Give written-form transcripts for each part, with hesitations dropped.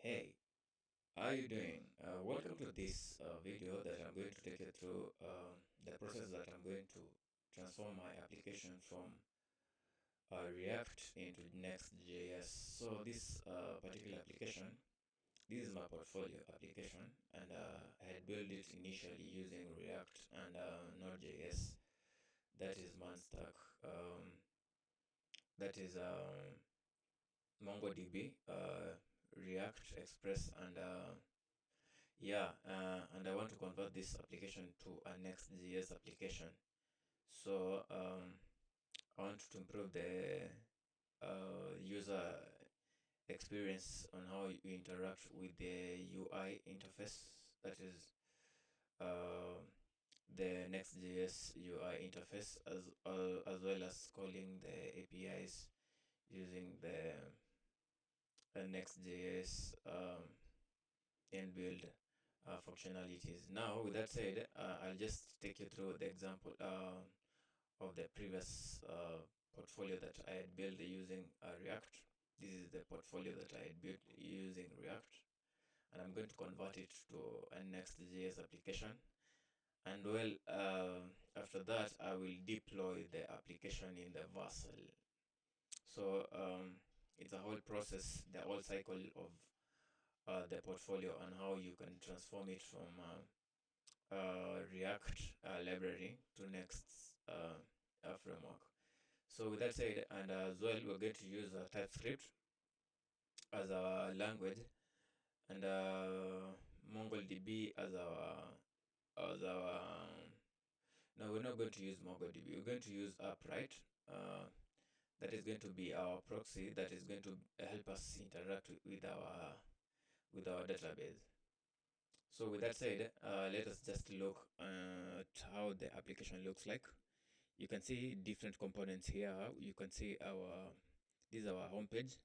Hey, how are you doing? Welcome to this video that I'm going to take you through the process that I'm going to transform my application from React into Next.js. So this particular application, this is my portfolio application, and I had built it initially using React and Node.js. That is Manstack. That is MongoDB, React Express, and and I want to convert this application to a Next.js application. So I want to improve the user experience on how you interact with the UI interface. That is uh, the Next.js UI interface, as well as calling the APIs using the Next.js inbuilt functionalities. Now, with that said, I'll just take you through the example of the previous portfolio that I had built using React. This is the portfolio that I had built using React, and I'm going to convert it to a Next.js application. And well, after that, I will deploy the application in the Vercel. So it's a whole process, the whole cycle of the portfolio and how you can transform it from React library to Next framework. So with that said, and as well, we're going to use TypeScript as our language, and MongoDB as our. No, we're not going to use MongoDB. We're going to use Upright. That is going to be our proxy. That is going to help us interact with our database. So with that said, let us just look at how the application looks like. You can see different components here. You can see this is our homepage.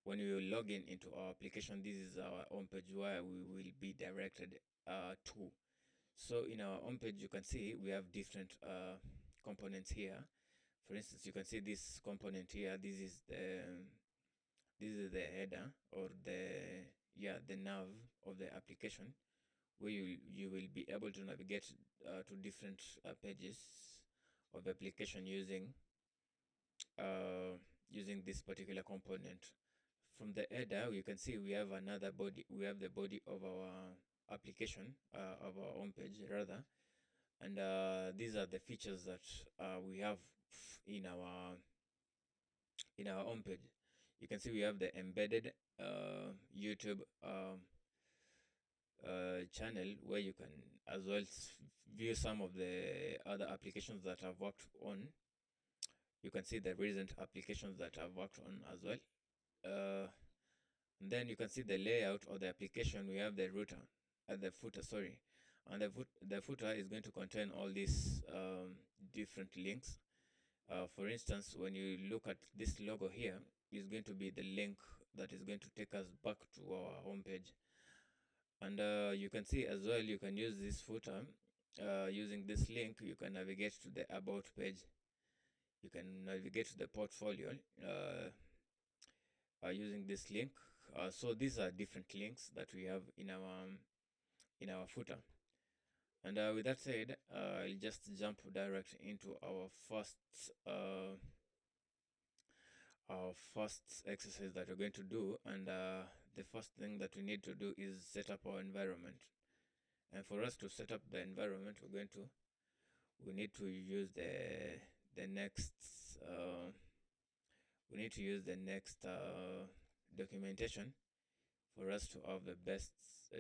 When you log in into our application, this is our homepage where we will be directed to. So in our homepage, you can see we have different components here. For instance, you can see this component here. This is the header, or the nav of the application, where you will be able to navigate to different pages of the application uh, using this particular component. From the header, you can see we have another body. We have the body of our application, of our homepage rather, and these are the features that we have in our homepage. You can see we have the embedded YouTube channel, where you can as well view some of the other applications that I've worked on. You can see the recent applications that I've worked on as well. And then you can see the layout of the application. We have the router at the footer, sorry. And the footer is going to contain all these different links. For instance, when you look at this logo here, is going to be the link that is going to take us back to our homepage. And you can see as well, you can use this footer. Using this link, you can navigate to the about page. You can navigate to the portfolio using this link. So these are different links that we have in our footer. And with that said, I'll just jump direct into our first exercise that we're going to do. And the first thing that we need to do is set up our environment. And for us to set up the environment, we need to use the next documentation for us to have the best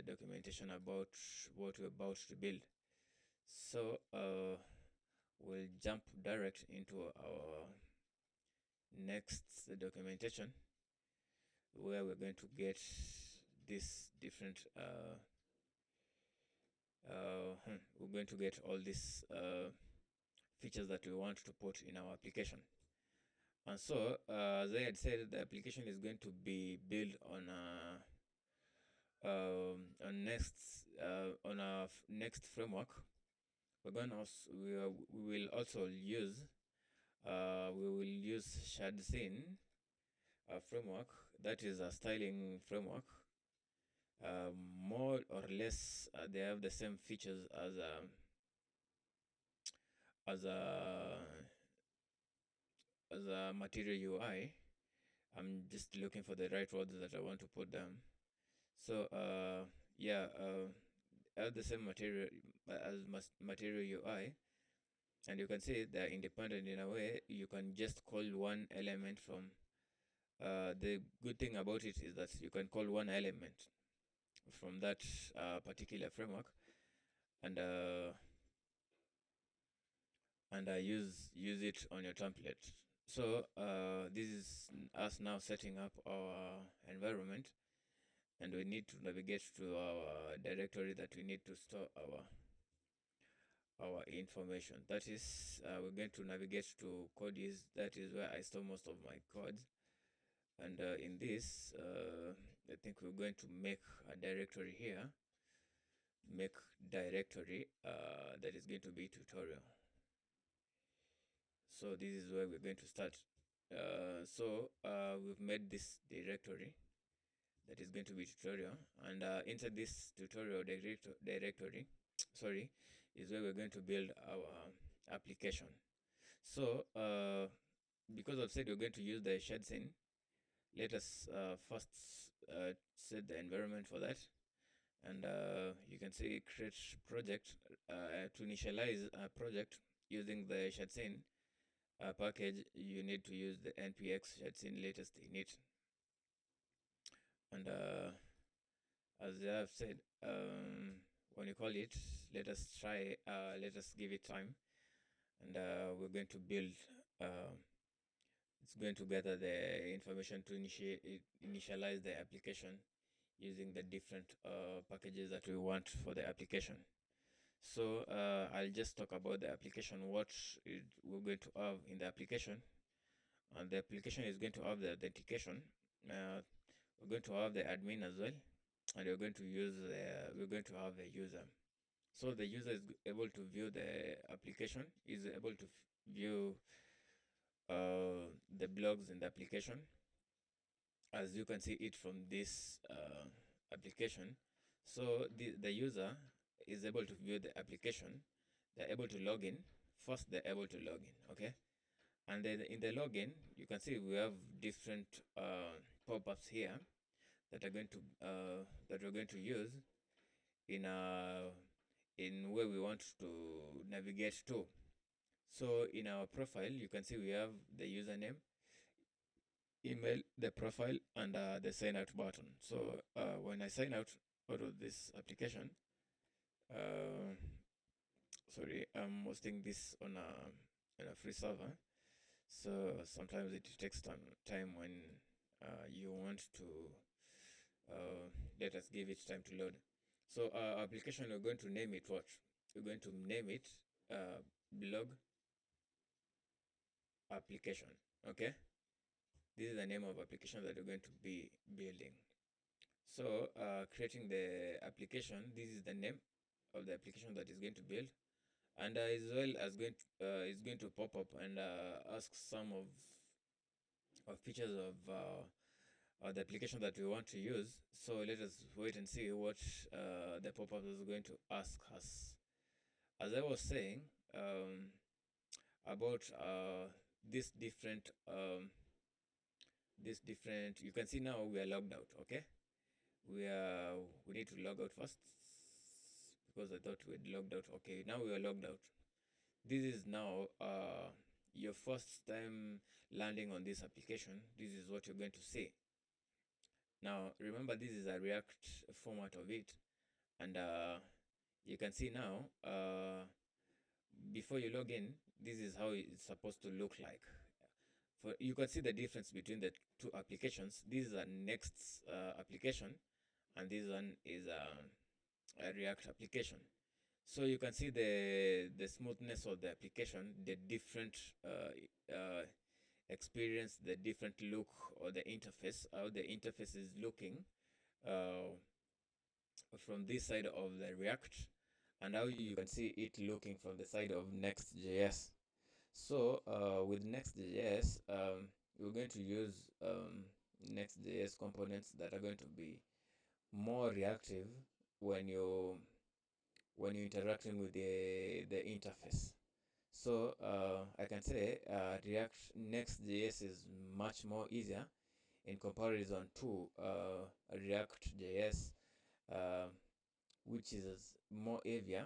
documentation about what we're about to build. So we'll jump direct into our next documentation, where we're going to get this different we're going to get all these features that we want to put in our application. And so as I had said, the application is going to be built on our next framework. We will also use shared scene framework. That is a styling framework. more or less they have the same features as a material UI. I'm just looking for the right words that I want to put down. So yeah, have the same material as material UI, and you can see they're independent in a way. You can just call one element from. The good thing about it is that you can call one element from that particular framework, and use it on your template. So this is us now setting up our environment, and we need to navigate to our directory that we need to store our information. That is, we're going to navigate to codes. That is where I store most of my codes. And in this, I think we're going to make a directory here. Make directory that is going to be tutorial. So this is where we're going to start. We've made this directory that is going to be tutorial, and inside this tutorial directory, sorry, is where we're going to build our application. So because I've said we're going to use the shared scene, let us first set the environment for that. And you can say create project to initialize a project using the shared scene package. You need to use the npx shared scene latest init. And as I have said, when you call it, let us give it time, and we're going to build. It's going to gather the information to initialize the application using the different packages that we want for the application. So I'll just talk about the application, we're going to have in the application. And the application is going to have the authentication. We're going to have the admin as well, and we're going to have the user. So the user is able to view the application, is able to view the blogs in the application, as you can see it from this application. So the user is able to view the application. They're able to log in. First, they're able to log in, okay? And then in the login, you can see we have different pop-ups here that are going to that we're going to use in where we want to navigate to. So in our profile, you can see we have the username, email, the profile, and the sign out button. So when I sign out of this application, uh, sorry, I'm hosting this on a free server. So sometimes it takes time when you want to let us give it time to load. So our application, we're going to name it what? We're going to name it blog application. Okay, this is the name of application that we're going to be building. So creating the application, this is the name of the application that is going to build, and as well as it's going to pop up and ask some of features of the application that we want to use. So let us wait and see what the pop-up is going to ask us. As I was saying about this different, you can see now we are logged out. Okay, we need to log out first because I thought we had logged out. Okay, now we are logged out. This is now your first time landing on this application. This is what you're going to see. Now remember, this is a React format of it, and you can see now before you log in, this is how it's supposed to look like. For you can see the difference between the two applications. This is a Next application, and this one is a React application. So you can see the smoothness of the application, the different experience, the different look or the interface, how the interface is looking uh, from this side of the React, and how you can see it looking from the side of Next.js. So with Next.js, we're going to use Next.js components that are going to be more reactive when you when you're interacting with the interface. So I can say React Next.js is much more easier in comparison to React.js, uh, which is more heavier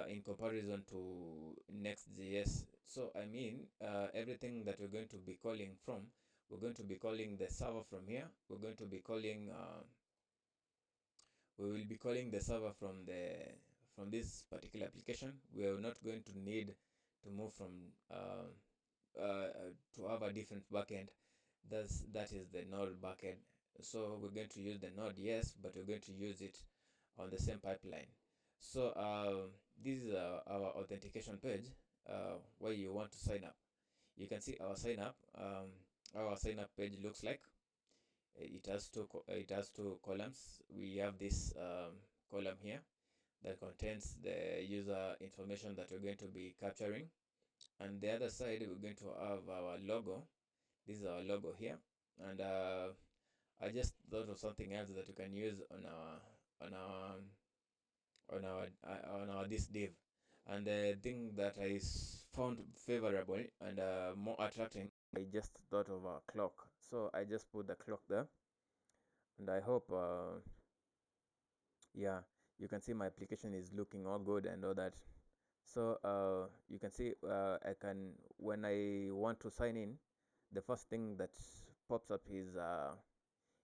in comparison to Next.js. So I mean, everything that we're going to be calling from, we're going to be calling the server from here. We're going to be calling, we will be calling the server from this particular application. We are not going to need to move from to have a different backend. That is the node backend. So we're going to use the node, yes, but we're going to use it on the same pipeline. So this is our authentication page where you want to sign up. You can see our sign up. Our sign up page looks like it has two columns. We have this column here that contains the user information that we're going to be capturing, and the other side we're going to have our logo. This is our logo here, and I just thought of something else that you can use on our on our this div. And the thing that found favorable and more attracting, I just thought of a clock. So I just put the clock there, and I hope yeah, you can see my application is looking all good and all that. So you can see I can, when I want to sign in, the first thing that pops up is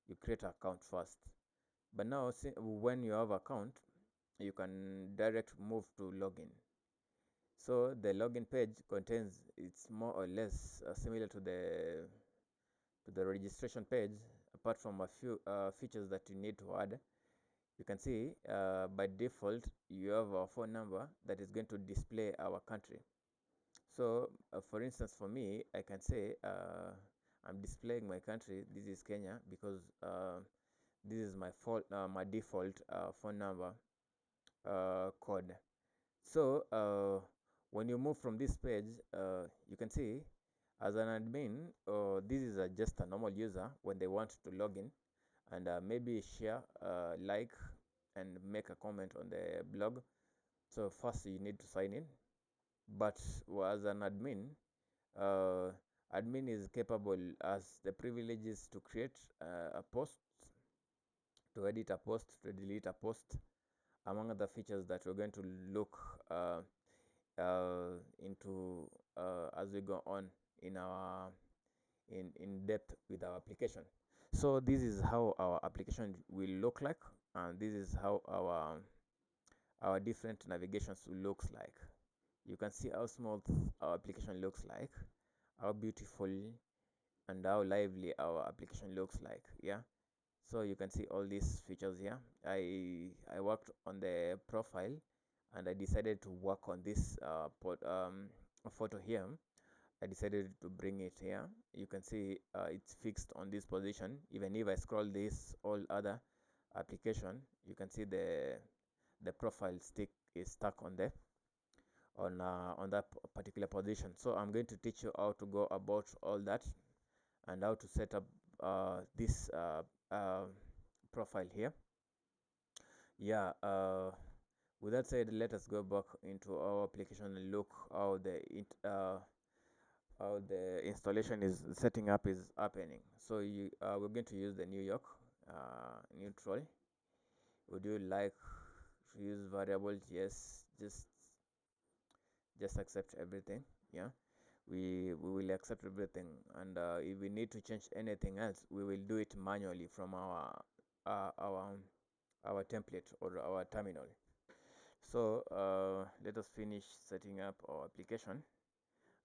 you create an account first. But now when you have account, you can direct move to login. So the login page contains, it's more or less similar to the registration page, apart from a few features that you need to add. You can see by default you have a phone number that is going to display our country. So for instance, for me, I can say I'm displaying my country. This is Kenya because this is my default phone number code. So when you move from this page, you can see as an admin, this is just a normal user when they want to log in and maybe share, like, and make a comment on the blog. So first you need to sign in, but as an admin, uh, admin is capable as the privileges to create a post, to edit a post, to delete a post, among other features that we're going to look into as we go on in our in depth with our application. So this is how our application will look like, and this is how our different navigations looks like. You can see how smooth our application looks like, how beautiful and how lively our application looks like. Yeah, so you can see all these features here. I worked on the profile, and I decided to work on this photo here. I decided to bring it here. You can see it's fixed on this position. Even if I scroll this all other application, you can see the profile stick is stuck on that particular position. So I'm going to teach you how to go about all that and how to set up this profile here. Yeah, with that said, let us go back into our application and look how the installation is setting up is happening. So we're going to use the New York neutral. Would you like to use variables? Yes, just accept everything. Yeah, we will accept everything, and if we need to change anything else, we will do it manually from uh, our our template or our terminal. So let us finish setting up our application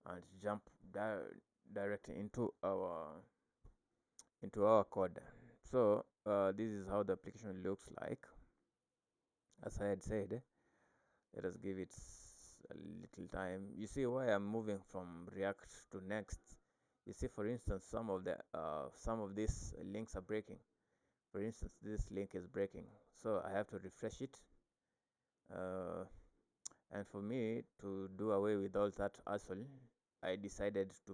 and jump direct into our code. So this is how the application looks like. As I had said, let us give it a little time. You see why I'm moving from React to Next. You see, for instance, some of these links are breaking. For instance, this link is breaking, so I have to refresh it. Uh, and for me to do away with all that hassle, I decided uh, to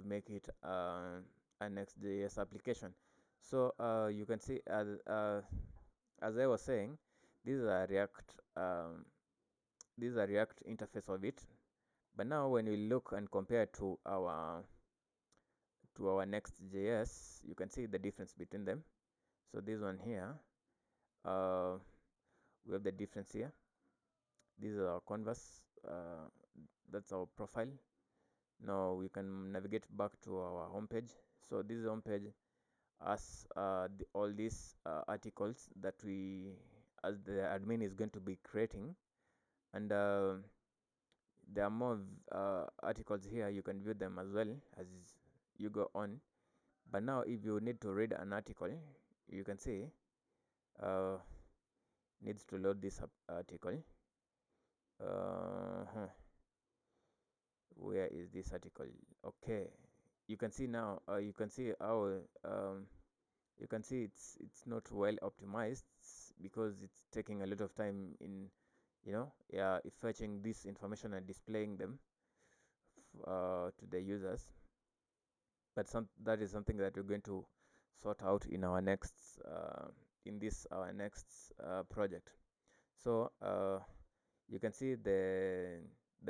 make it a Next.js application. So you can see as I was saying, this is a React interface of it. But now when we look and compare to our Next.js, you can see the difference between them. So this one here, uh, we have the difference here. This is our canvas. That's our profile. Now we can navigate back to our homepage. So this is homepage as all these articles that we, as the admin, is going to be creating, and there are more articles here. You can view them as well as you go on. But now if you need to read an article, you can see uh, needs to load this article. uh, where is this article? Okay, you can see now, you can see our you can see it's not well optimized because it's taking a lot of time in, yeah, fetching this information and displaying them to the users. But that is something that we're going to sort out in our next in this our next project. So you can see the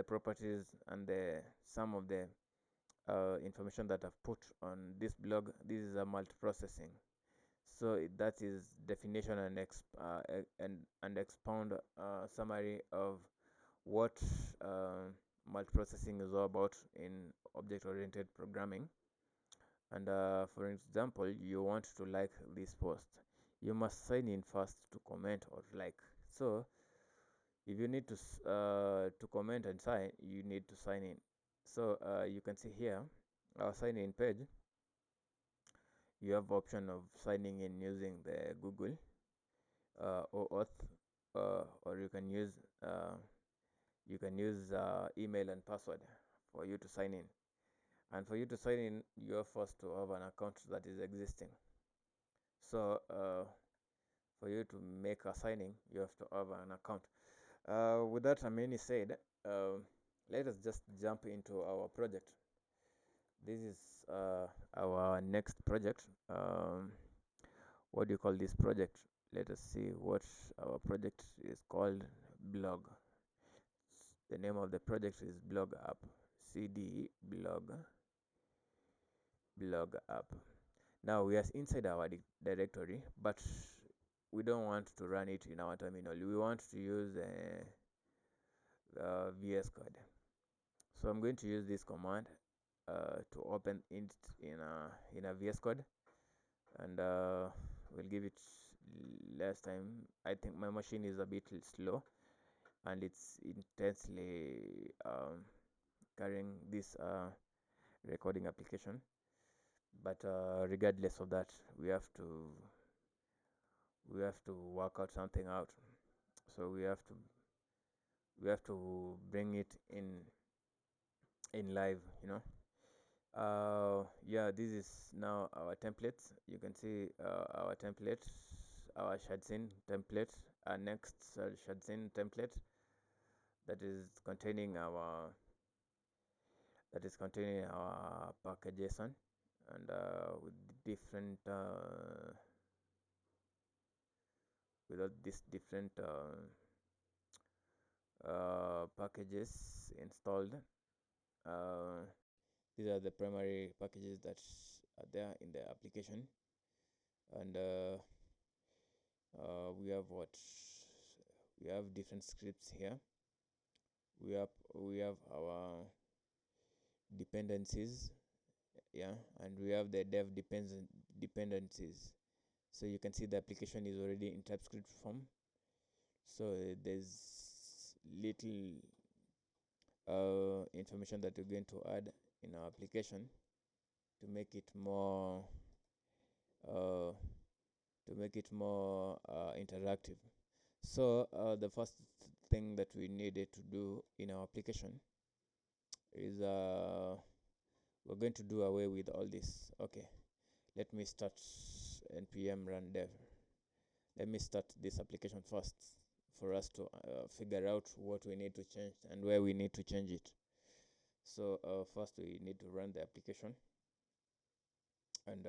properties and the some of the information that I've put on this blog. This is a multiprocessing. So that is definition and and expound summary of what multiprocessing is all about in object-oriented programming. And for example, you want to like this post, you must sign in first to comment or like. So if you need to comment and sign, you need to sign in. So you can see here our sign in page. You have option of signing in using the Google OAuth, or you can use email and password for you to sign in. And for you to sign in, you have first to have an account that is existing. So for you to make a signing, you have to have an account. With that Amini said, let us just jump into our project. This is our next project. What do you call this project? Let us see what our project is called. Blog. The name of the project is blog app. CD blog app. Now we are inside our directory, but we don't want to run it in our terminal. We want to use VS Code. So I'm going to use this command to open it in a VS Code, and we'll give it less time. I think my machine is a bit slow, and it's intensely carrying this recording application. But regardless of that, we have to work out something out. So we have to bring it in live, yeah, this is now our templates. You can see our template, our shadsin template, our next shadsin template that is containing our package.json, and with different this different packages installed. uh, these are the primary packages that are there in the application. And we have different scripts here. We have our dependencies, yeah, and we have the dependencies. So you can see the application is already in TypeScript form, so there's little information that we're going to add in our application to make it more uh, interactive. So the first thing that we needed to do in our application is we're going to do away with all this. Okay, let me start npm run dev. Let me start this application first for us to figure out what we need to change and where we need to change it. So first we need to run the application, and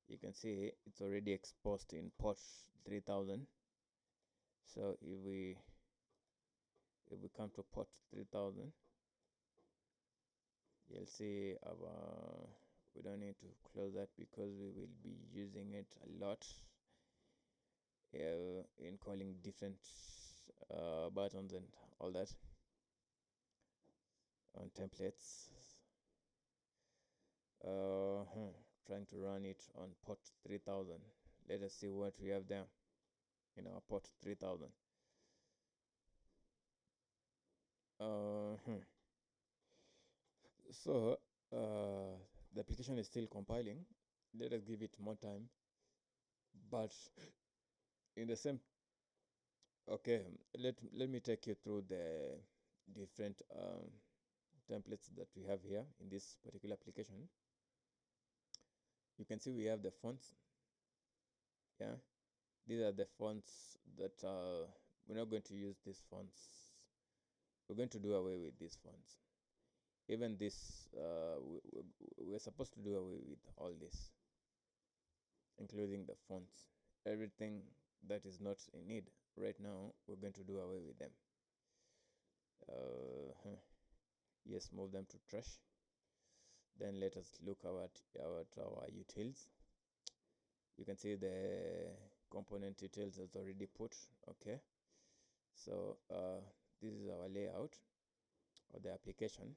You can see it's already exposed in port 3000. So if we come to port 3000, you'll see our, we don't need to close that because we will be using it a lot in calling different buttons and all that on templates. Trying to run it on port 3000. Let us see what we have there in our port 3000. So the application is still compiling. Let us give it more time. But in the same, okay, let me take you through the different templates that we have here in this particular application. You can see we have the fonts. Yeah, these are the fonts that we're not going to use these fonts. We're going to do away with these fonts. Even this, we're supposed to do away with all this, including the fonts. Everything that is not in need right now, we're going to do away with them. Yes, move them to trash. Then let us look at our utils. You can see the component utils is already put. Okay, so this is our layout of the application,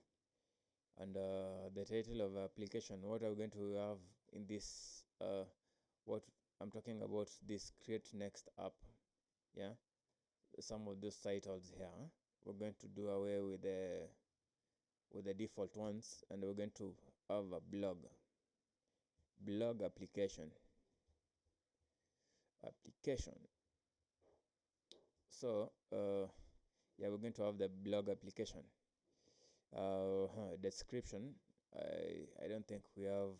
and the title of application. What are we going to have in this? What I'm talking about, this create next app. Yeah, some of those titles here. We're going to do away with the default ones, and we're going to have a blog application. So yeah, we're going to have the blog application. Description, I don't think we have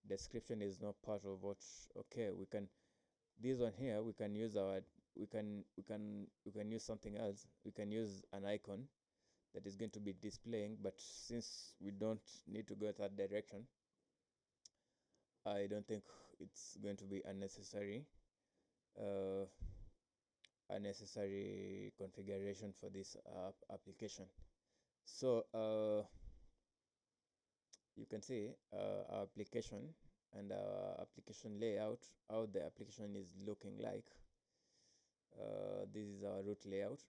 description is not part of what. Okay, we can, this one here, we can use our, we can use something else. We can use an icon that is going to be displaying, but since we don't need to go that direction, I don't think it's going to be unnecessary configuration for this application. So you can see our application and our application layout, how the application is looking like. This is our root layout,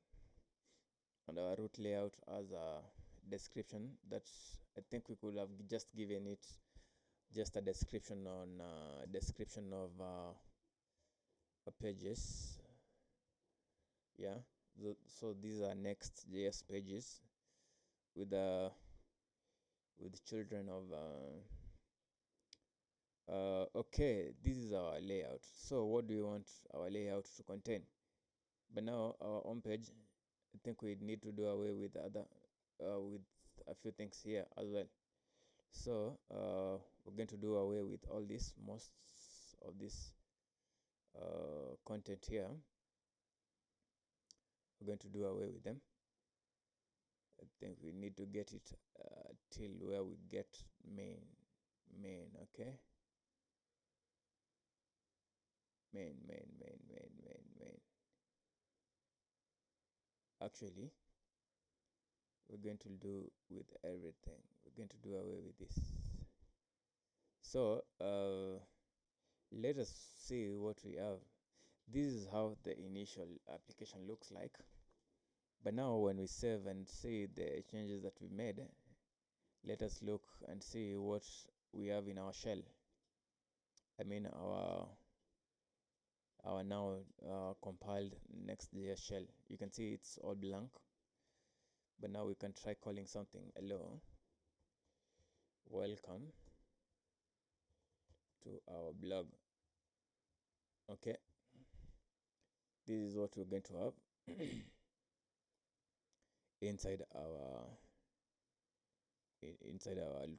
and our root layout has a description that I think we could have just given it just a description on description of pages. Yeah, so these are Next.js pages with children of okay, this is our layout. So what do you want our layout to contain? But now our home page, I think we need to do away with with a few things here as well. So we're going to do away with all this, most of this content here. We're going to do away with them. I think we need to get it till where we get main, okay? Main. Actually, we're going to do with everything. We're going to do away with this. So let us see what we have. This is how the initial application looks like. But now when we save and see the changes that we made, let us look and see what we have in our shell. I mean our now compiled Next.js shell. You can see it's all blank. But now we can try calling something. Hello, welcome to our blog. Okay, this is what we're going to have inside our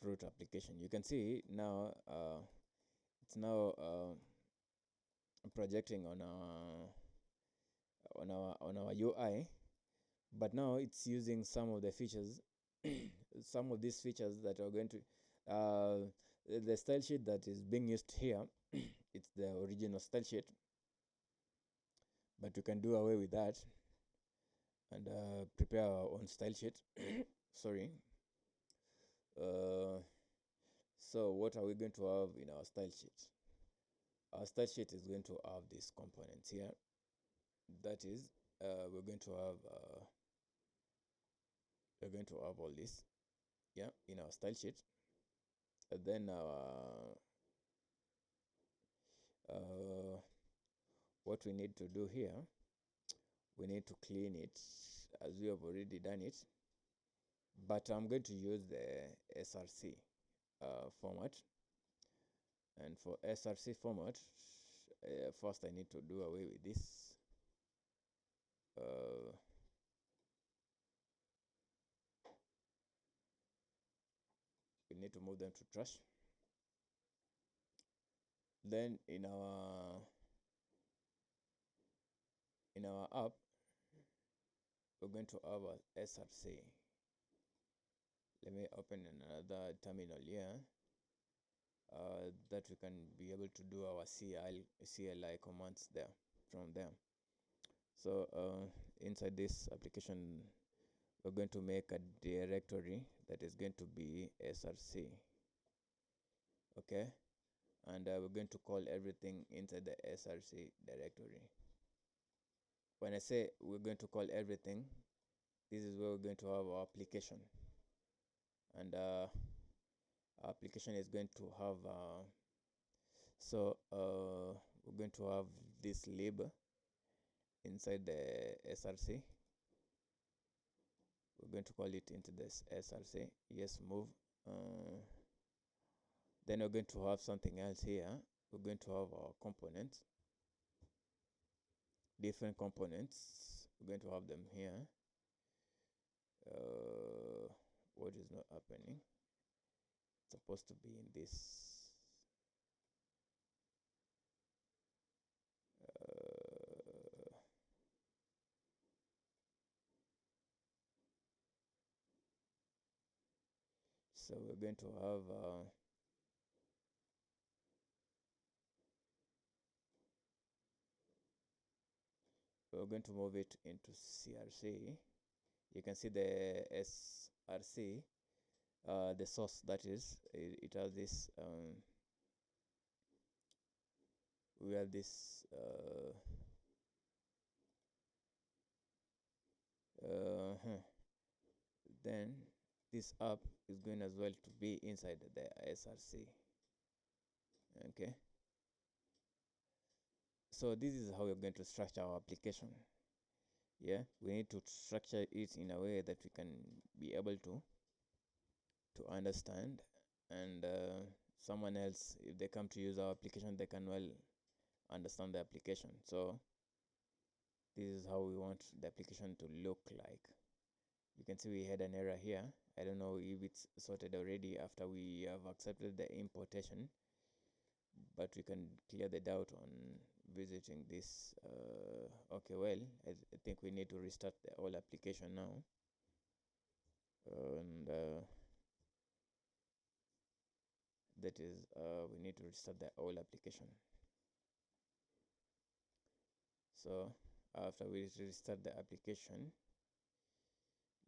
root application. You can see now it's now projecting on our UI, but now it's using some of the features some of these features that are going to The style sheet that is being used here, it's the original style sheet, but we can do away with that and prepare our own style sheet. Sorry. uh, so what are we going to have in our style sheet? Our style sheet is going to have these components here. That is, we're going to have all this, yeah, in our style sheet. And then our what we need to do here, we need to clean it as we have already done it, but I'm going to use the src format. And for src format, first I need to do away with this. uh, we need to move them to trash. Then in our app, we're going to have a src. Let me open another terminal here, that we can be able to do our CLI commands there from there. So inside this application, we're going to make a directory that is going to be src. Okay, and we're going to call everything inside the src directory. When I say we're going to call everything, this is where we're going to have our application, and our application is going to have we're going to have this lib inside the src. We're going to call it into this src. Yes, move. Then we're going to have something else here. We're going to have our components, different components. We're going to have them here. What is not happening? It's supposed to be in this. So we're going to have we're going to move it into crc. You can see the src, the source, that is, it has this we have this then this app is going as well to be inside the src. Okay, so this is how we're going to structure our application. Yeah, we need to structure it in a way that we can be able to understand, and someone else, if they come to use our application, they can well understand the application. So this is how we want the application to look like. You can see we had an error here. I don't know if it's sorted already after we have accepted the importation, but we can clear the doubt on visiting this. Okay, well, I think we need to restart the whole application now. And that is, we need to restart the whole application. So after we restart the application,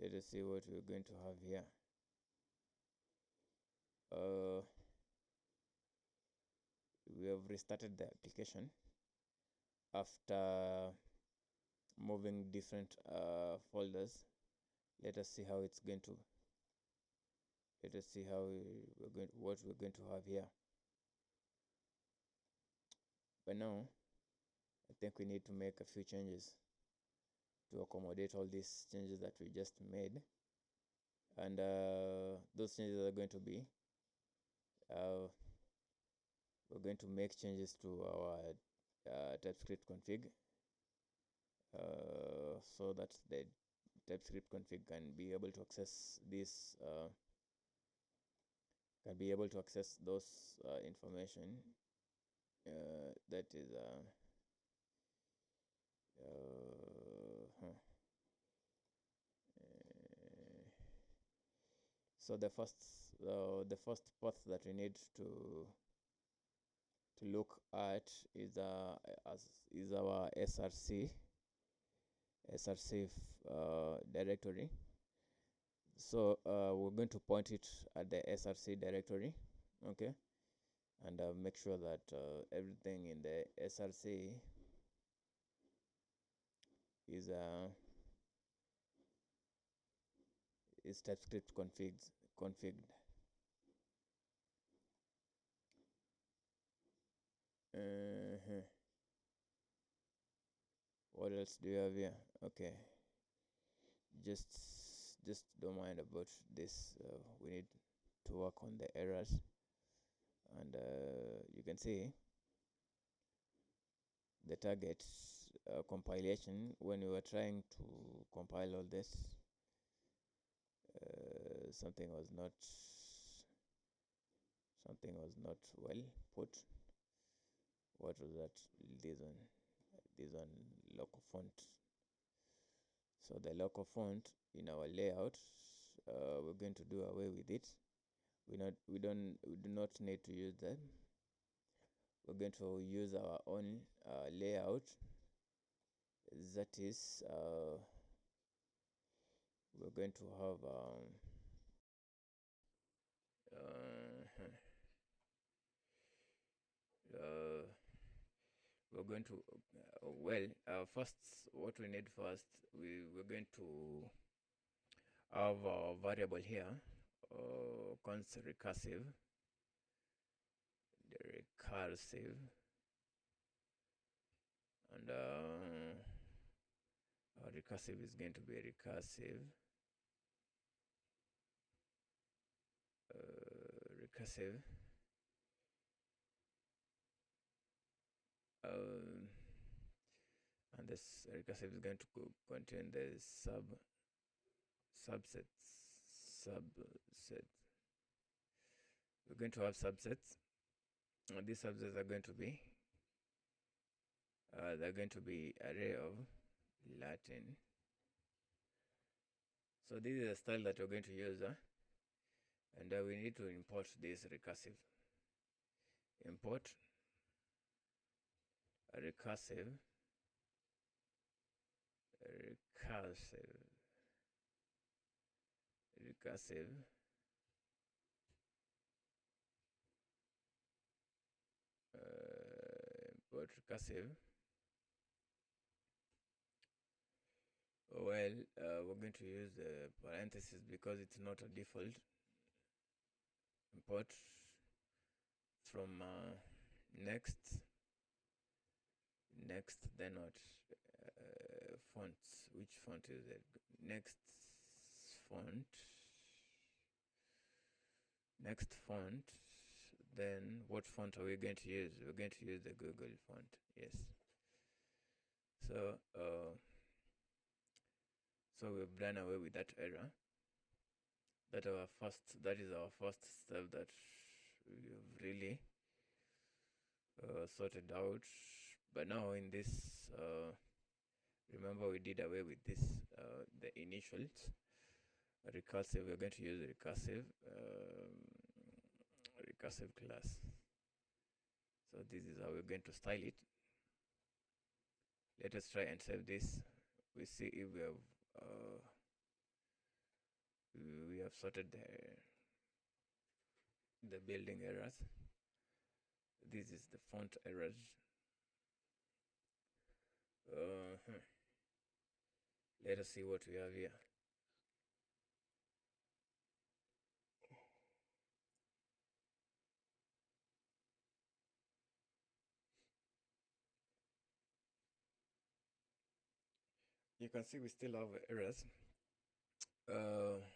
let us see what we're going to have here. We have restarted the application after moving different folders. Let us see how it's going to. Let us see how what we're going to have here. But now, I think we need to make a few changes to accommodate all these changes that we just made. And those changes are going to be, we're going to make changes to our TypeScript config, so that the TypeScript config can be able to access this, can be able to access those information. That is so the first the first path that we need to look at is our src directory. So we're going to point it at the src directory, okay, and make sure that everything in the src is TypeScript configured. uh What else do you have here? Okay, just don't mind about this. We need to work on the errors, and you can see the target compilation. When we were trying to compile all this, something was not well put. What was that? This one local font. So the local font in our layout, we're going to do away with it. We do not need to use that. We're going to use our own layout. That is, we're going to have uh, we're going to first, what we need first, we're going to have a variable here, const recursive. The recursive, and our recursive is going to be recursive and this recursive is going to contain the subset. We're going to have subsets, and these subsets are going to be they're going to be array of Latin. So this is a style that we're going to use, and we need to import this recursive. Import recursive import recursive. Well, we're going to use the parentheses because it's not a default. Import from next, then what? Fonts. Which font is it? Next font. Then what font are we going to use? We're going to use the Google font. Yes. So we've done away with that error. That is our first step that we've really sorted out. But now in this, remember we did away with this, the initials. Recursive, we're going to use recursive class. So this is how we're going to style it. Let us try and save this. We see if we have sorted the building errors. This is the font errors. Let us see what we have here. You can see we still have errors.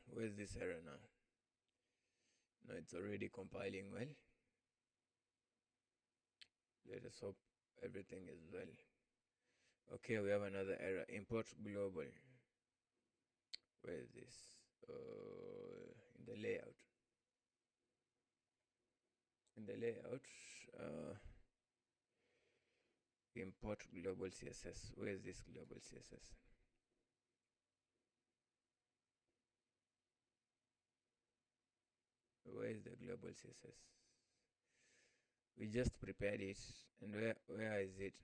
Where's this error now? No, it's already compiling well. Let us hope everything is well. Okay, we have another error. Import global. Where is this? In the layout. Import global CSS. Where is this global CSS? where is the global CSS? We just prepared it, and where is it?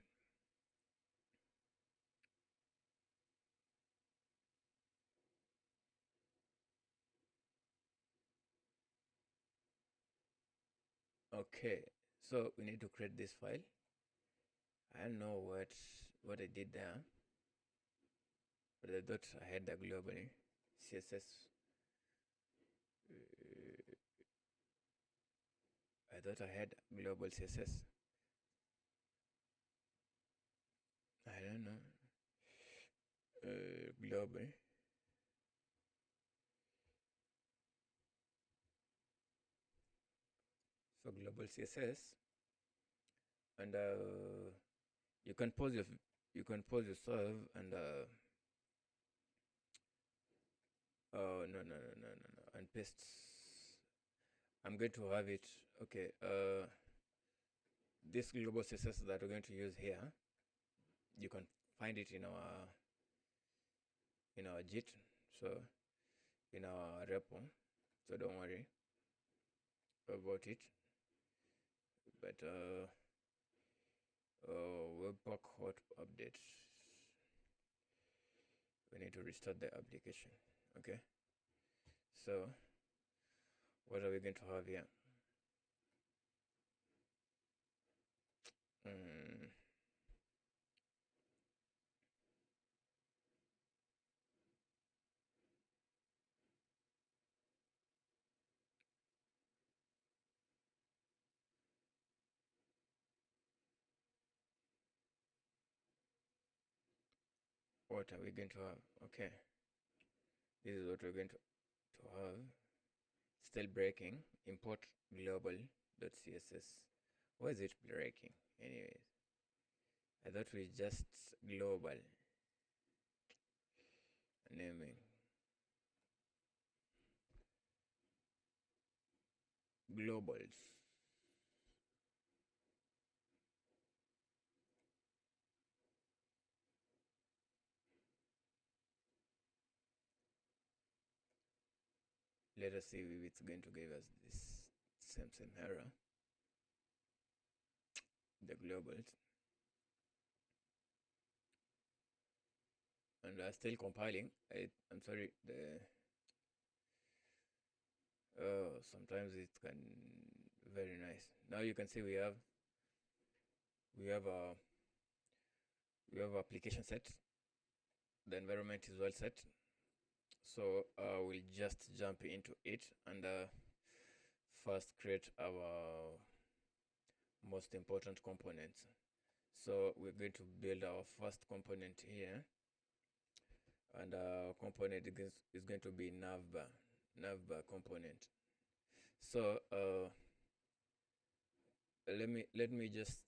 Okay, so we need to create this file. I don't know what I did there, but I thought I had the global CSS. I thought I had global CSS. I don't know. Global. So global CSS, and you can pause your serve and oh no, and paste. I'm going to have it. Okay. This global CSS that we're going to use here, you can find it in our Git, so in our repo. So don't worry about it. But webpack hot update. We need to restart the application. Okay. So what are we going to have here? Mm, what are we going to have? Okay. This is what we're going to have. Still breaking. Import global.css. Why is it breaking? Anyways, I thought we just global naming globals. Let us see if it's going to give us this same error. The globals, and still compiling. I'm sorry. Sometimes it can very nice. Now you can see we have a we have application set. The environment is well set. So we'll just jump into it and first create our most important components. So we're going to build our first component here, and our component is going to be navbar component. So let me just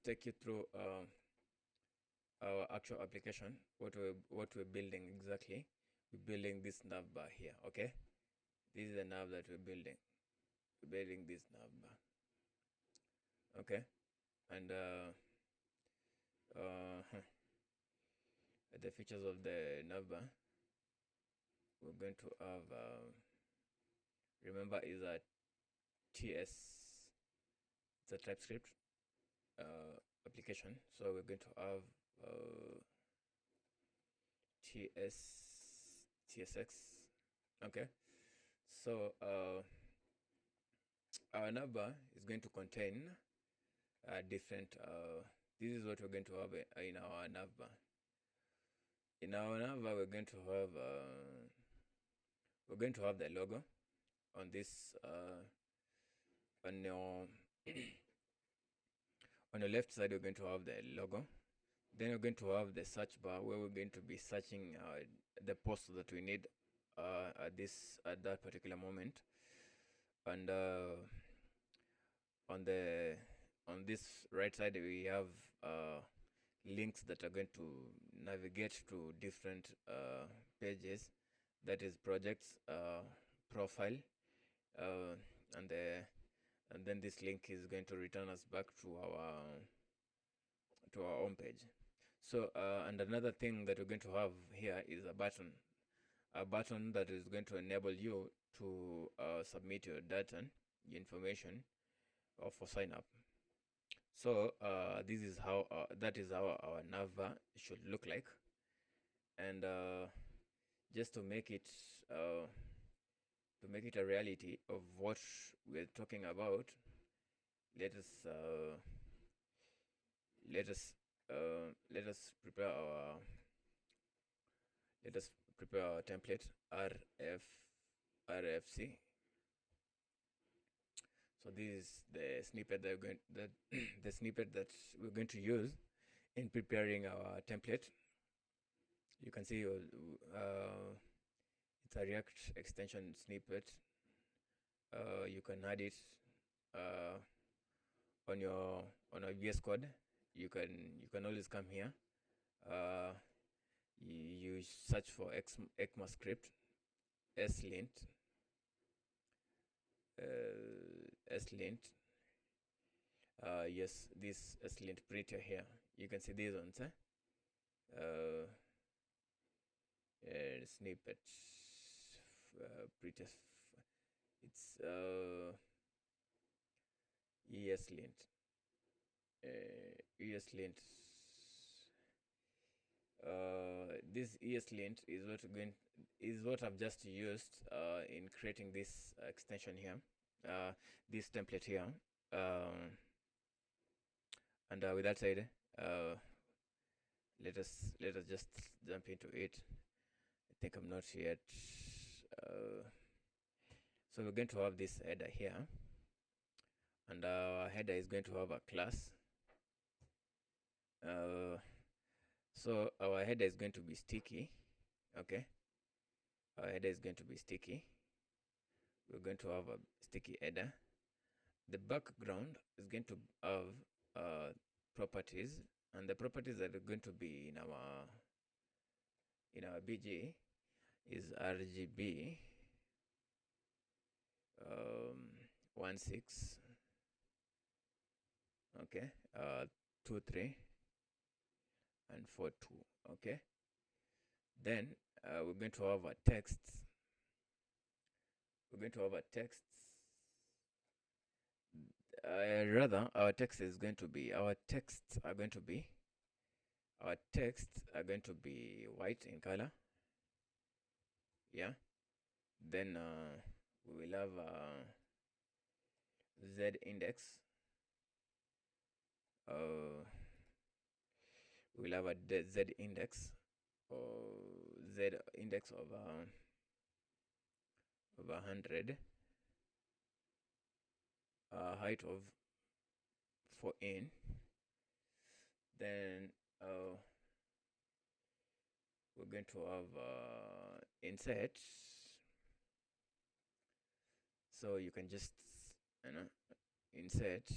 take you through our actual application. What we're building exactly. We're building this navbar here. Okay, this is the nav that we're building. We're building this navbar. Okay, and the features of the navbar, we're going to have remember is a TS. It's a TypeScript application, so we're going to have TSX. Okay, so our navbar is going to contain different. This is what we're going to have in our navbar. In our navbar, we're going to have the logo on this on your on the left side. We're going to have the logo. Then we're going to have the search bar where we're going to be searching the post that we need at that particular moment. And on this right side we have links that are going to navigate to different pages. That is projects, profile, and then this link is going to return us back to our home page. So and another thing that we're going to have here is a button that is going to enable you to submit your data, your information, or for sign up. So this is how that is how our nav should look like. And just to make it a reality of what we're talking about, let us let us let us prepare our template rfc. So this is the snippet that we're going that the snippet that we're going to use in preparing our template. You can see it's a React extension snippet. You can add it on your VS Code. You can always come here. You search for ECMAScript slint slint. Yes, this slint printer here. You can see these ones. Snippet printer. It's ESLint. ESLint. This ESLint is what I've just used in creating this extension here, this template here. And with that said, let us just jump into it. I think I'm not yet. So we're going to have this header here, and our header is going to have a class. So our header is going to be sticky. Okay, our header is going to be sticky. We're going to have a sticky header. The background is going to have properties, and the properties that are going to be in our BG is RGB 16, okay, 23 and 42. Okay, then we're going to have a text. We're going to have a text. Rather, our texts are going to be white in color. Yeah. Then we will have Z index. We'll have a Z index, or Z index of 100. Height of 4in. Then we're going to have insert. So you can just insert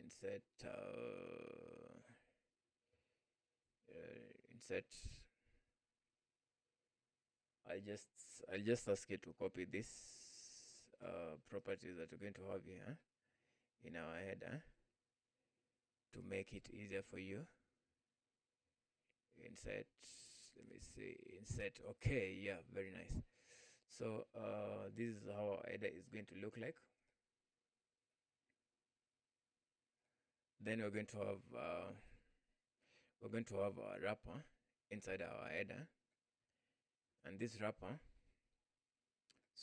insert I'll just ask you to copy this properties that we're going to have here in our header to make it easier for you. Insert, let me see, insert. Okay, yeah, very nice. So this is how our header is going to look like. Then we're going to have a wrapper inside our header, and this wrapper,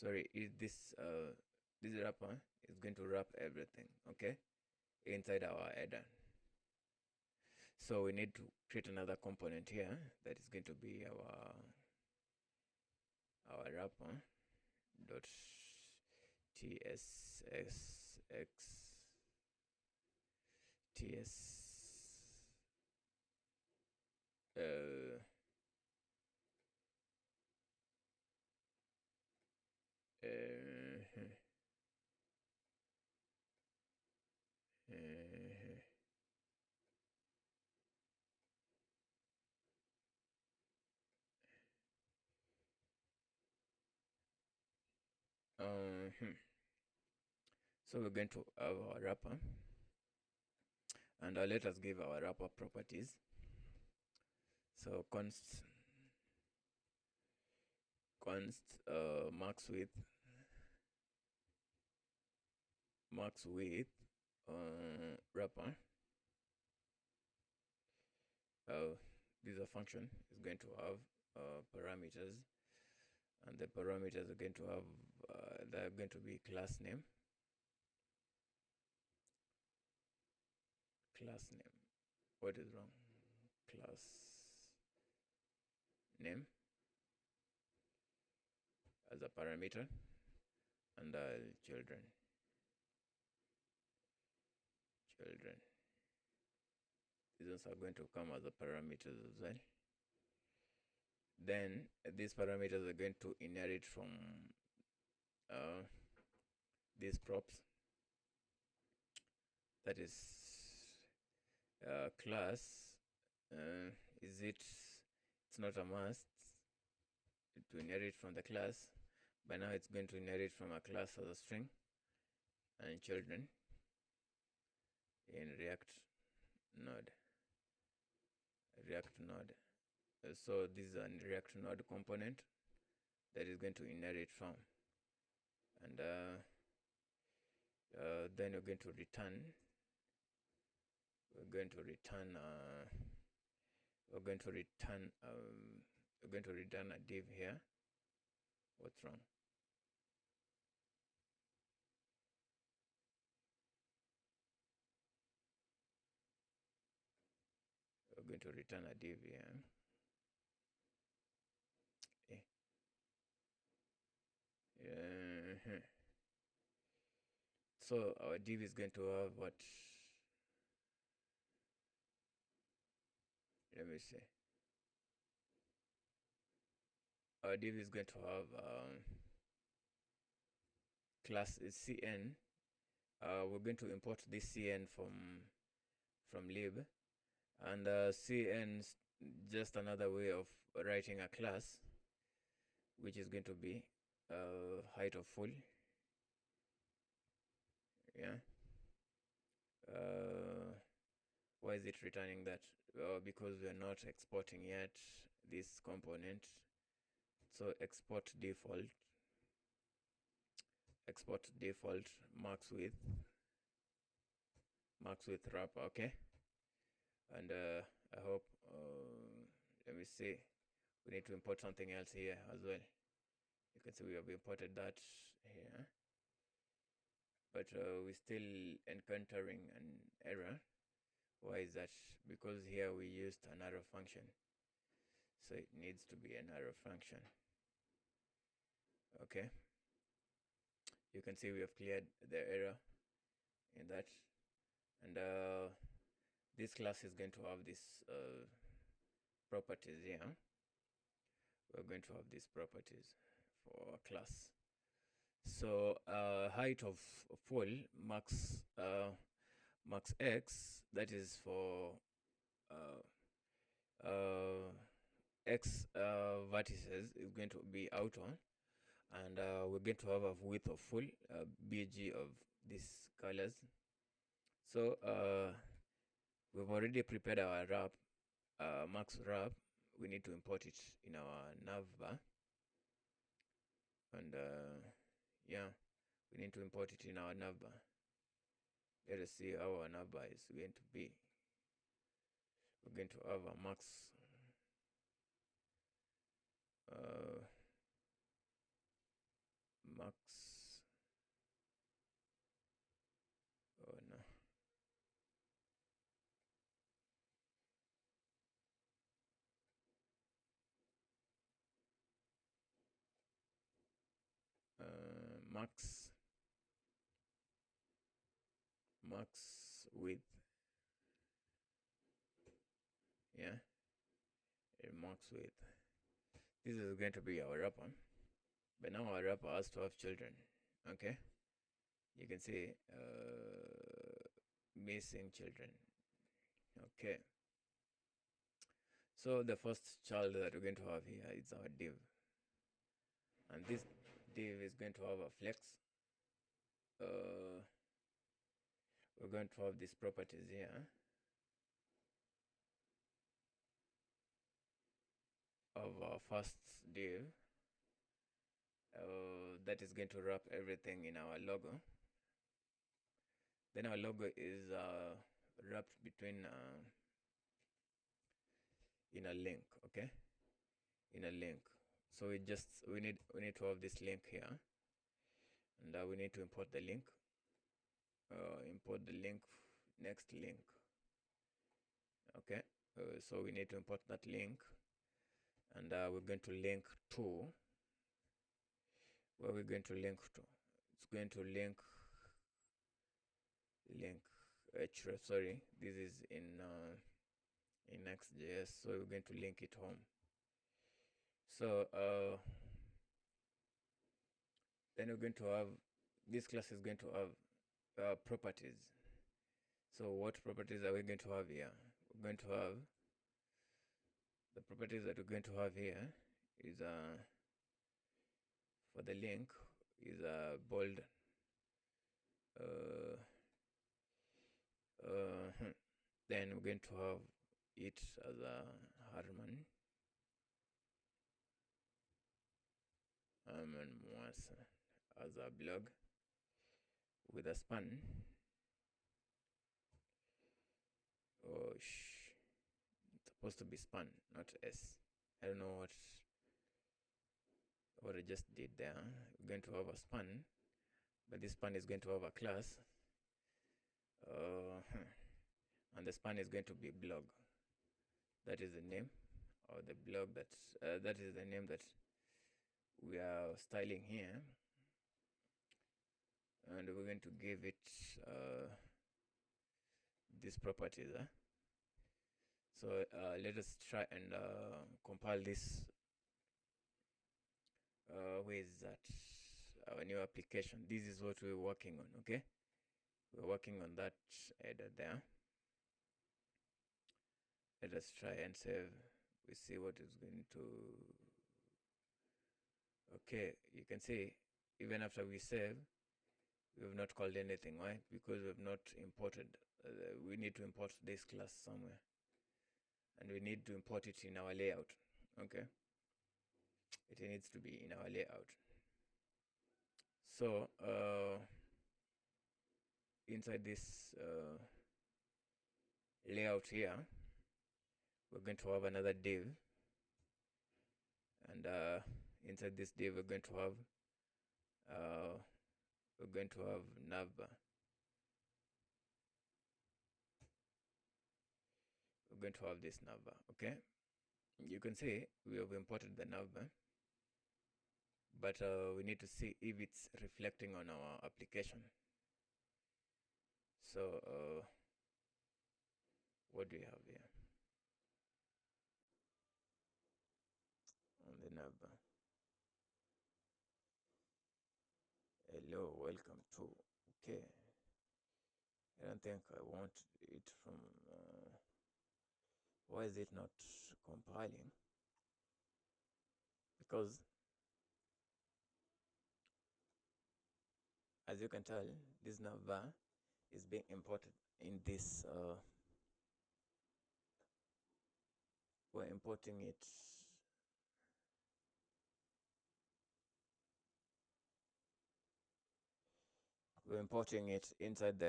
this wrapper is going to wrap everything, okay, inside our header. So we need to create another component here that is going to be our wrapper dot tsx ts so we're going to have our wrapper, and let us give our wrapper properties. So const max width max width wrapper. This is a function is going to have parameters, and the parameters are going to have they're going to be class name, class name. What is wrong? Class name as a parameter, and children. Children. These are going to come as a parameters as well. Then these parameters are going to inherit from uh, these props. That is class. Is it? It's not a must to inherit from the class. By now, it's going to inherit from a class as a string and children in React node. React node. So this is a React node component that is going to inherit from, and then we're going to return. We're going to return. We're going to return. We're going to return a div here. What's wrong? We're going to return a div here. So our div is going to have what? Let me see. Our div is going to have class is cn. We're going to import this cn from lib, and cn is just another way of writing a class, which is going to be height of full. Yeah. Why is it returning that? Because we're not exporting yet this component. So export default max width wrapper. Okay. And I hope let me see, we need to import something else here as well. You can see we have imported that here, but we're still encountering an error. Why is that? Because here we used an arrow function, so it needs to be an arrow function. Okay, you can see we have cleared the error in that, and this class is going to have this properties here. We're going to have these properties for a class. So height of full max max x, that is for x vertices, is going to be outer, and we're going to have a width of full bg of these colors. So we've already prepared our wrap, max wrap. We need to import it in our navbar, and yeah, we need to import it in our navbar. Let us see how our navbar is going to be. We're going to have a max max, oh no, max width, yeah, max width. This is going to be our wrapper, but now our wrapper has to have children. Okay, you can see missing children. Okay, so the first child that we're going to have here is our div, and this div is going to have a flex. We're going to have these properties here of our first div that is going to wrap everything in our logo. Then our logo is wrapped between in a link, okay, in a link. So we need to have this link here, and we need to import the link. Import the link, next link. Okay, so we need to import that link, and we're going to link to where we're going to link to. It's going to link href. Sorry, this is in Next.js, so we're going to link it home. So then we're going to have, this class is going to have properties. So what properties are we going to have here? We're going to have the properties that we're going to have here is for the link is bold. Then we're going to have it as a Harman Moas as a blog with a span. Oh, it's supposed to be span, not S. I don't know what I just did there. We're going to have a span, but this span is going to have a class, and the span is going to be blog. That is the name, or the blog that is the name that we are styling here, and we're going to give it these properties. So let us try and compile this. Where is that? Our new application. This is what we're working on. Okay, we're working on that header there. Let us try and save. We see what is going to. Okay, you can see even after we save, we have not called anything. Why? Because we have not imported. We need to import this class somewhere, and we need to import it in our layout. Okay, it needs to be in our layout. So inside this layout here, we're going to have another div, and inside this div we're going to have navbar. We're going to have this navbar. Okay, you can see we have imported the navbar, but we need to see if it's reflecting on our application. So what do we have here on the navbar? Hello, welcome to. Okay, I don't think I want it from. Why is it not compiling? Because as you can tell, this navbar is being imported in this. We're importing it. We're importing it inside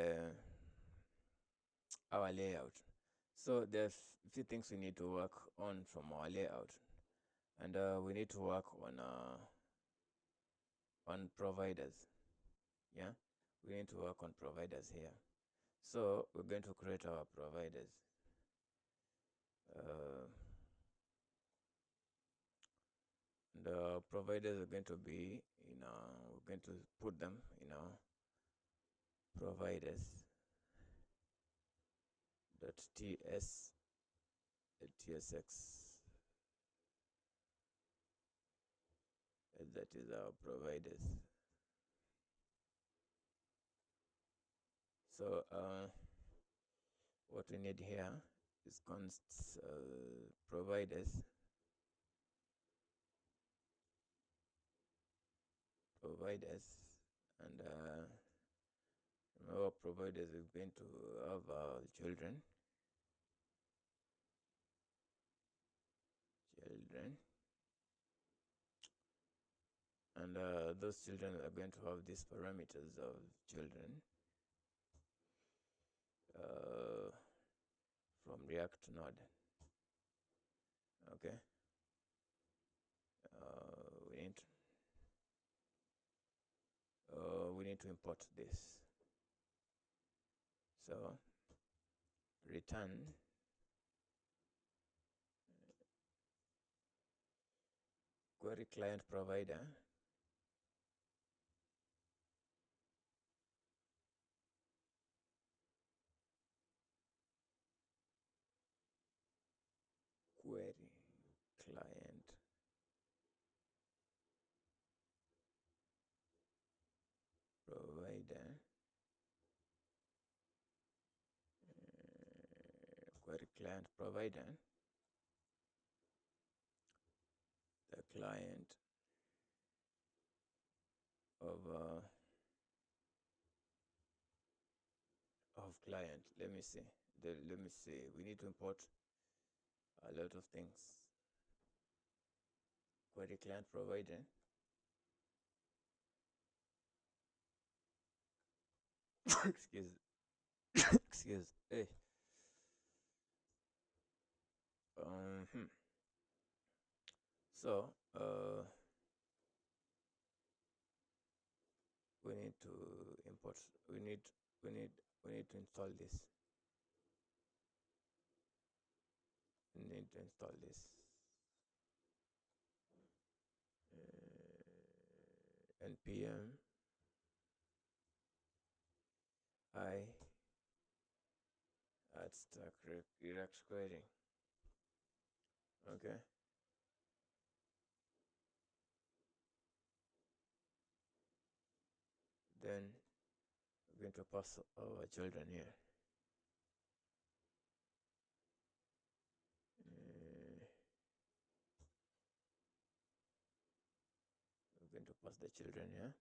our layout. So there's a few things we need to work on from our layout, and we need to work on providers. Yeah, we need to work on providers here. So we're going to create our providers. The providers are going to be we're going to put them in our providers .tsx. That is our providers. So what we need here is const providers and our providers is going to have children and those children are going to have these parameters of children. React node. Okay. We need we need to import this. So return query client provider query client provider query client provider the client of client. Let me see. Let me see. We need to import a lot of things. Query client provider. Excuse. Excuse. Hey. Hmm. So we need to import. We need to install this. We need to install this. npm I add stack React query. Okay. Then we're going to pass our children here. We're going to pass the children here.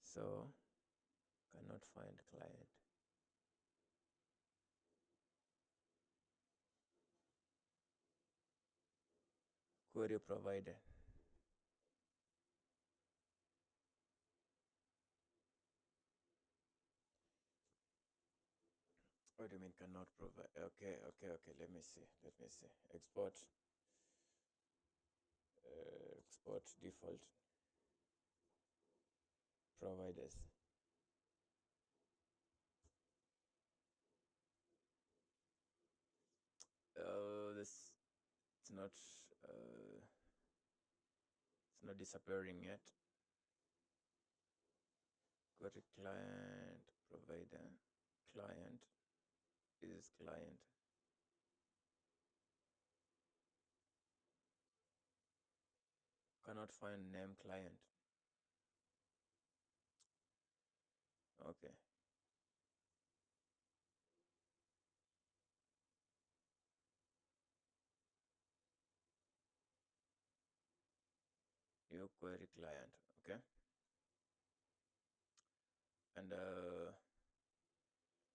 So cannot find client. Query provider. What do you mean cannot provide? Okay. Let me see. Export. Export default providers. This it's not disappearing yet. Query client provider. Client is client. Cannot find name client. Okay. New query client. Okay. And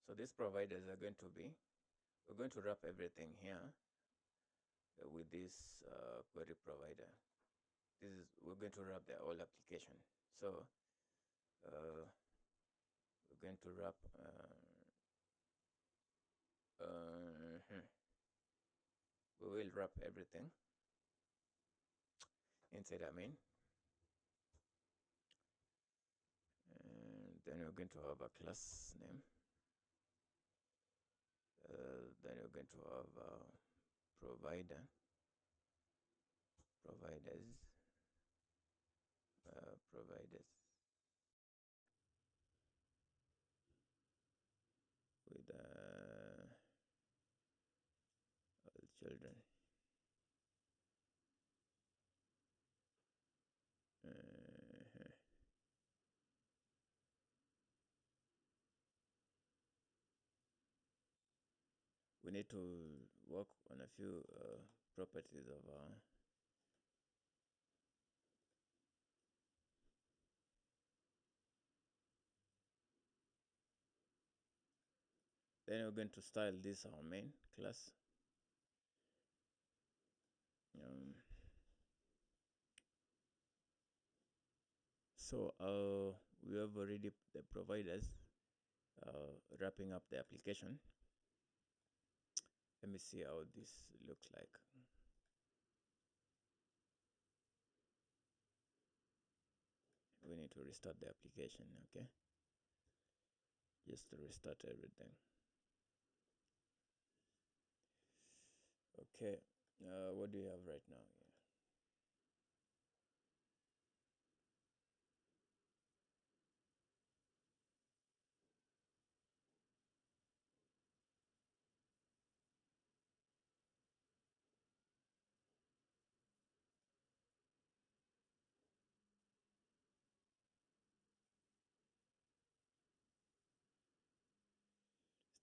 so these providers are going to be, we're going to wrap everything here with this query provider. We're going to wrap the whole application. So we're going to wrap we will wrap everything inside admin, and then we're going to have a class name. Then we're going to have providers with all children. We need to work on a few properties of then we're going to style this our main class. So we have already the providers wrapping up the application. Let me see how this looks like. We need to restart the application, okay? Just to restart everything. Okay, what do you have right now? Yeah.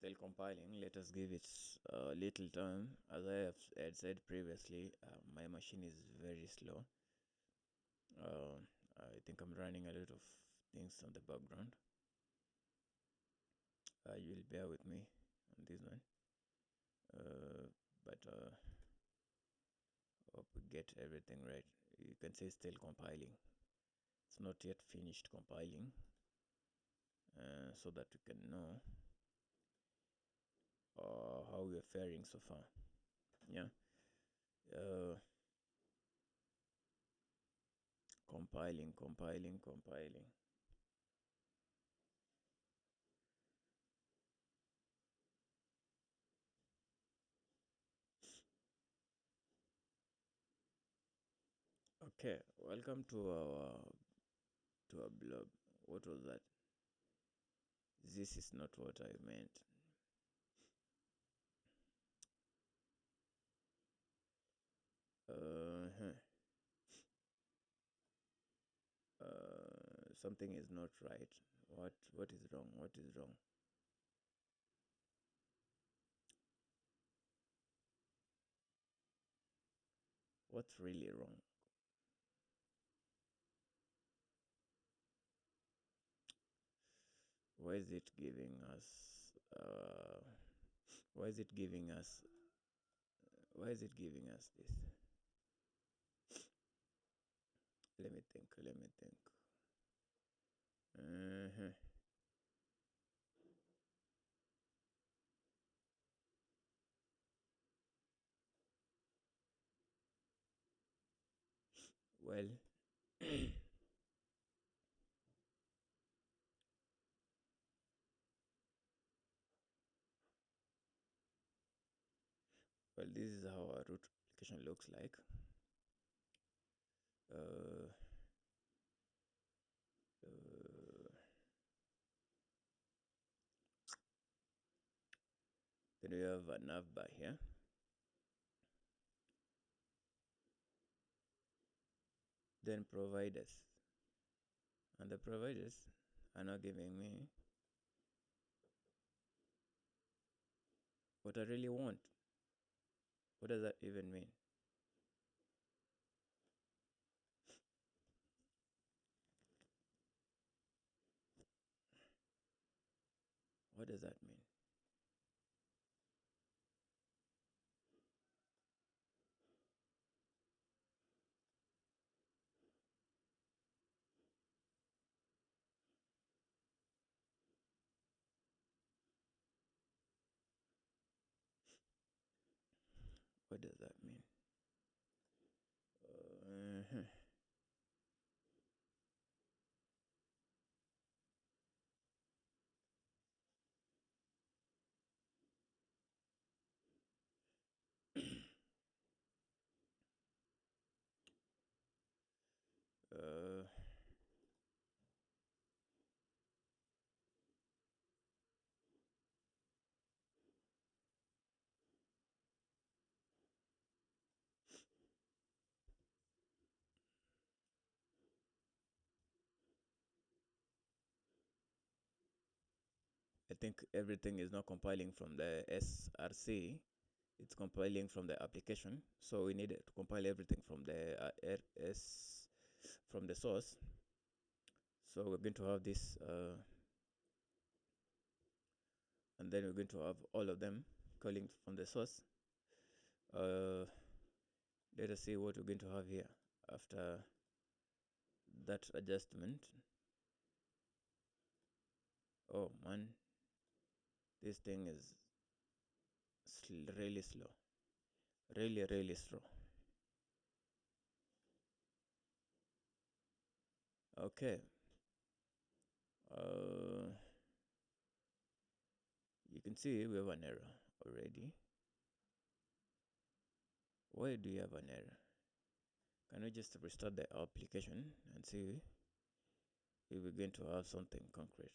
Still compiling. Let us give it a little time. As I have had said previously, my machine is very slow. I think I'm running a lot of things on the background. You will bear with me on this one. But hope we get everything right. You can say still compiling. It's not yet finished compiling, so that we can know how we are faring so far. Yeah. Compiling. Okay, welcome to our blog. What was that? This is not what I meant. Something is not right. What is wrong? What is wrong? What's really wrong? Why is it giving us? Why is it giving us? Why is it giving us this? Let me think. Uh-huh. Well, well, this is how our root application looks like. Uh, then we have a nav bar here. Then providers. And the providers are not giving me what I really want. What does that even mean? What does that mean? What does that mean? Uh-huh. uh, I think everything is not compiling from the SRC. It's compiling from the application. So we need to compile everything from the RS from the source. So we're going to have this, and then we're going to have all of them calling from the source. Let us see what we're going to have here after that adjustment. Oh man, this thing is really slow. Really, really slow. Okay. Uh, you can see we have an error already. Why do you have an error? Can we just restart the application and see if we're going to have something concrete?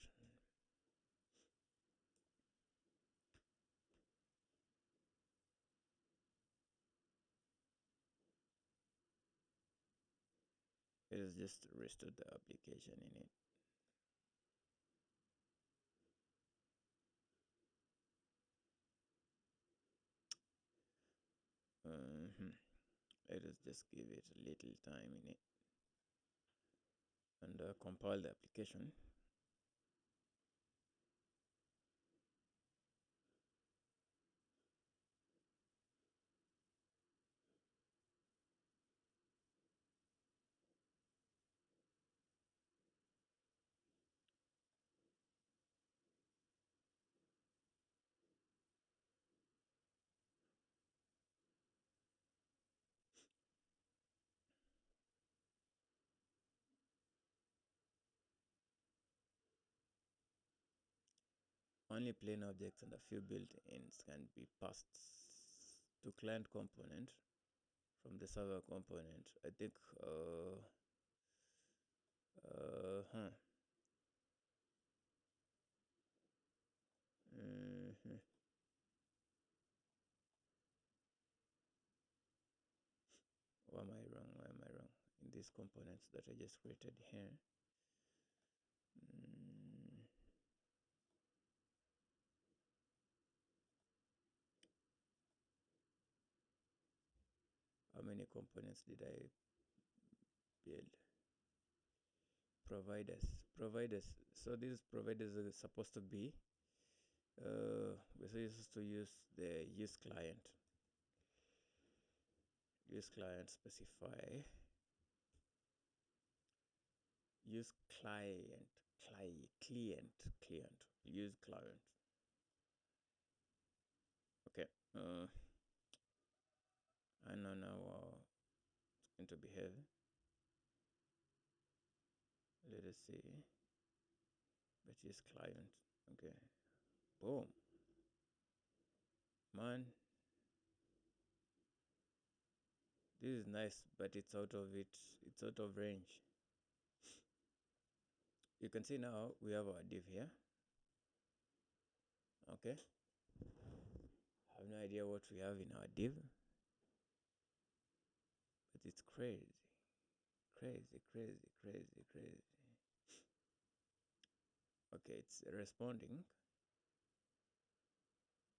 It is just restart the application in it. Mm-hmm. Let us just give it a little time in it and compile the application. Only plain objects and a few built-ins can be passed to client component from the server component. I think huh. Mm-hmm. Why am I wrong? Why am I wrong? In these components that I just created here. Mm. How many components did I build? Providers. So these providers are supposed to be, we're supposed to use the use client. Use client specify. Use client, client. Use client. Okay. I know now how it's going to behave. Let us see. But use client. Okay. Boom. Man, this is nice, but it's out of it. It's out of range. You can see now we have our div here. Okay. I have no idea what we have in our div, but it's crazy. Crazy. Okay, it's responding.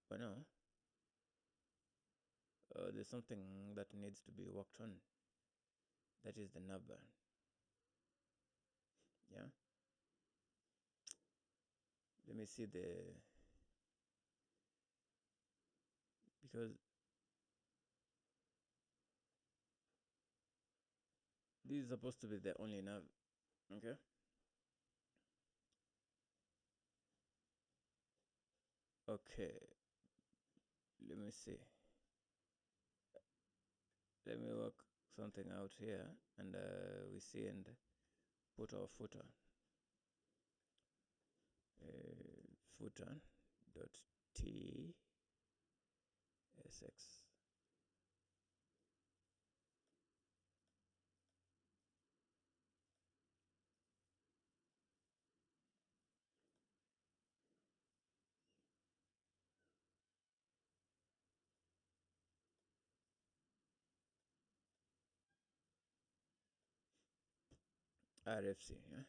But no, there's something that needs to be worked on. That is the nub. Yeah. Let me see the, because this is supposed to be the only nav. Okay. Okay. Let me see. Let me work something out here, and we see and put our footer. Footer dot tsx. RFC. Yeah?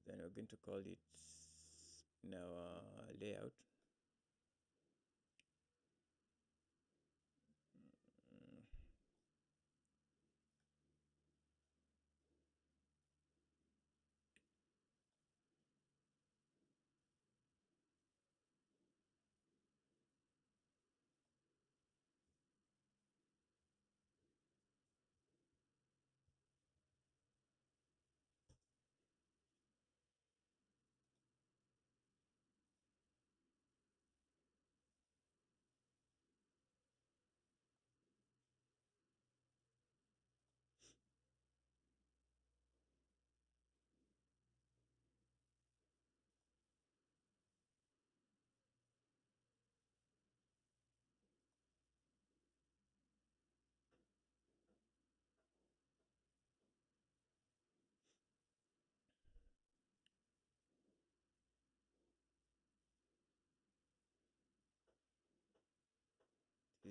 Then we're going to call it in our layout. Mm.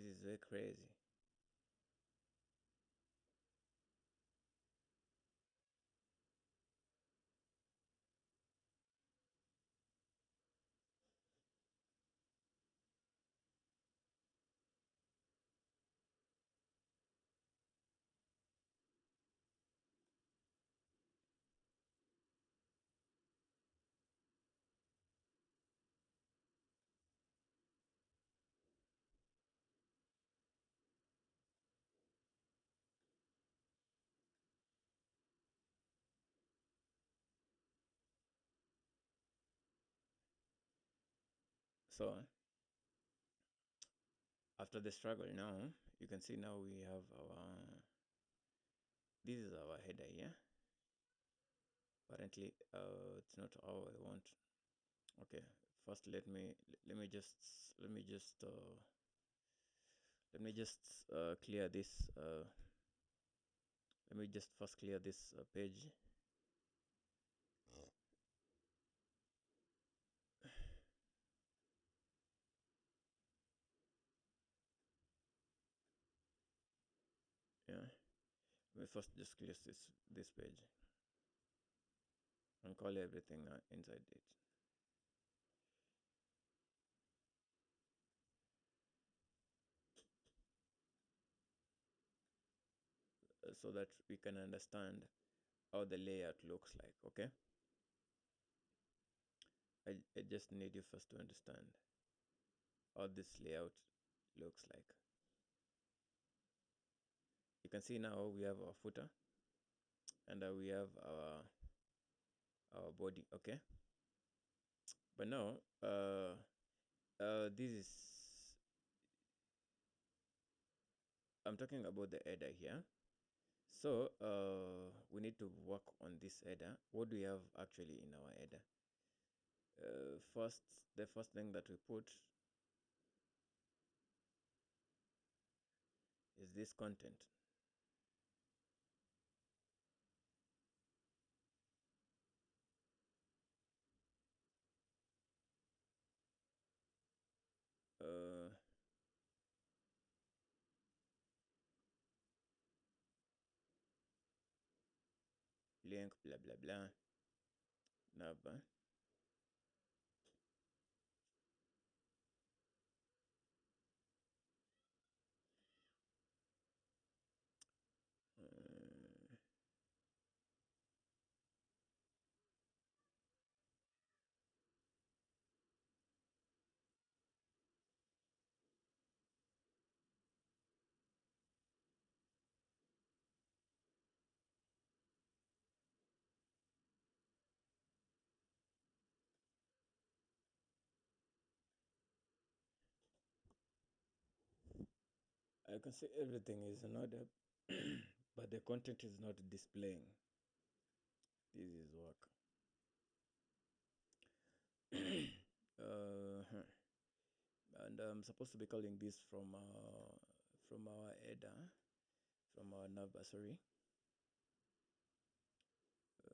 This is very crazy. So after the struggle now, you can see now we have our, this is our header here. Apparently, it's not how I want. Okay, first let me just clear this. Let me just first clear this page. Yeah, let me first just clear this page and call everything inside it, so that we can understand how the layout looks like. Okay, I just need you first to understand how this layout looks like. You can see now we have our footer and we have our body. Okay, but now this is, I'm talking about the header here. So we need to work on this header. What do we have actually in our header? The first thing that we put is this content. Uh, Link, blah blah blah. Naba. I can see everything is in order, but the content is not displaying. This is work. And I'm supposed to be calling this from our header, from our nursery. Uh,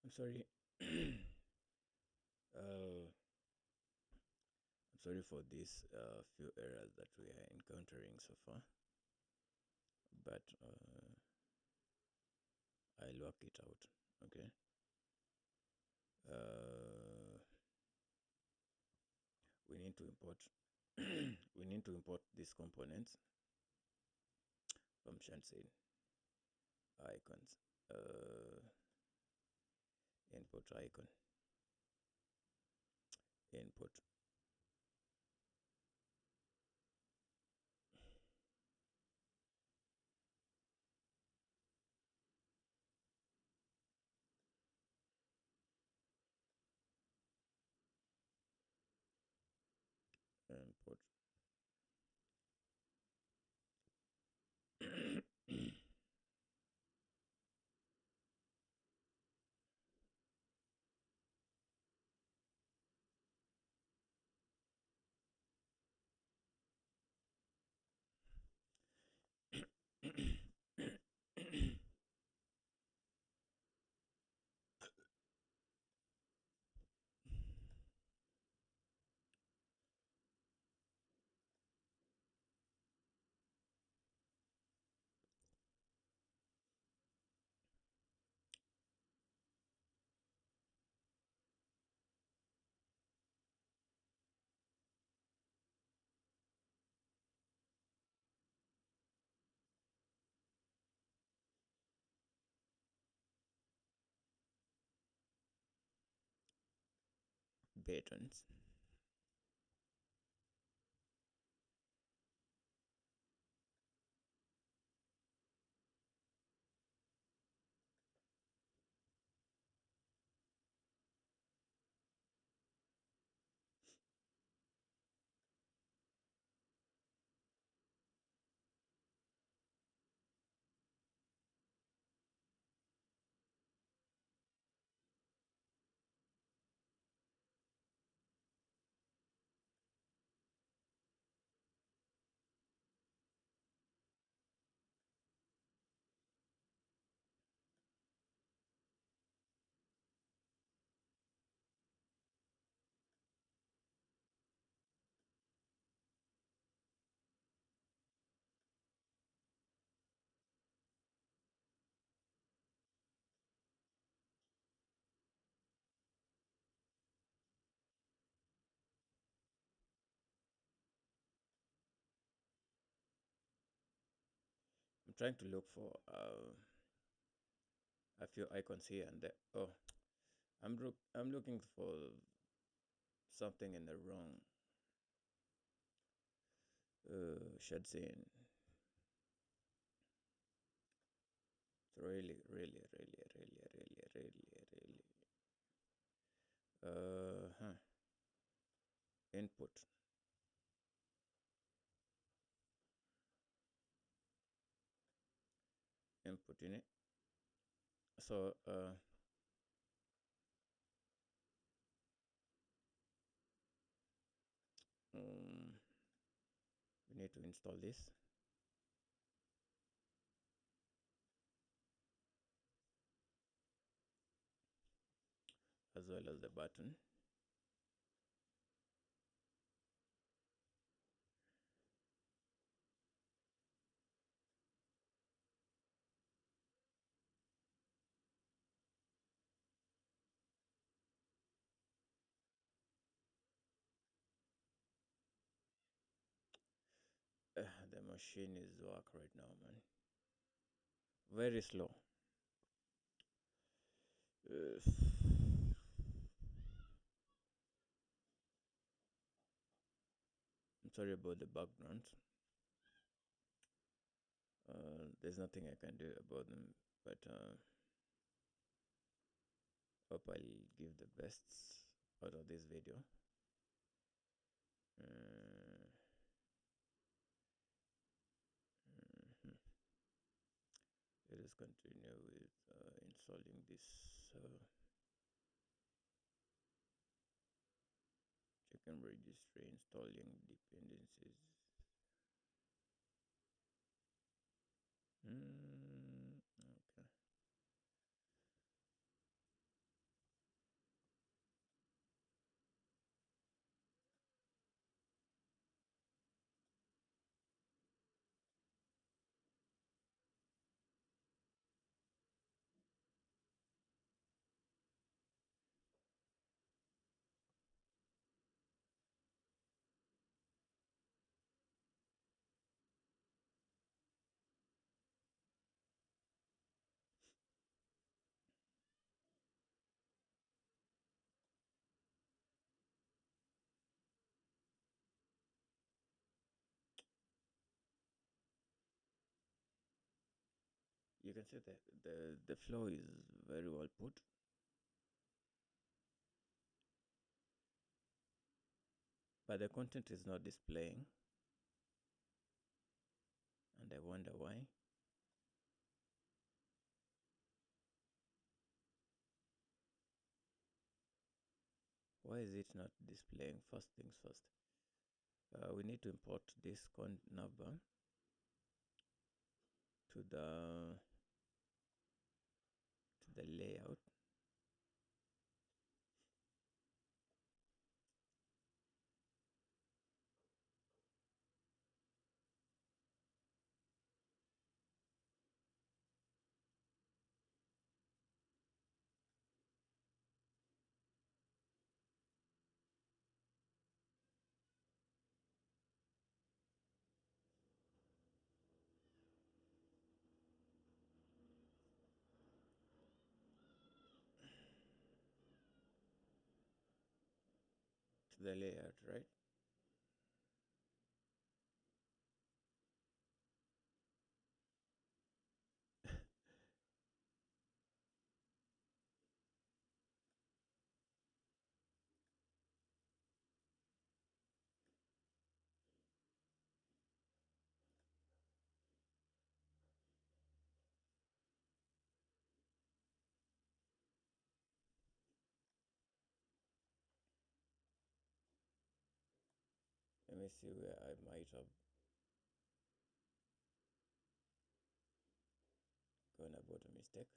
I'm sorry. I'm sorry for these few errors that we are encountering so far, but I'll work it out. Okay. Uh, we need to import. We need to import these components. Functions in icons. Input icon. Input. Input. patterns. I'm trying to look for a few icons here and there. Oh, I'm looking for something in the wrong shed scene. It's really. Huh. Input. Input in it. So um, we need to install this as well as the button. The machine is work right now, man. Very slow. I'm sorry about the background. There's nothing I can do about them, but hope I'll give the best out of this video. Uh, mhm. Let us continue with installing this. Check and registry, installing dependencies. Okay. You can see that the flow is very well put. But the content is not displaying, and I wonder why. Why is it not displaying? First things first. We need to import this number to the layout. the layout, right? Let me see where I might have gone about a mistake.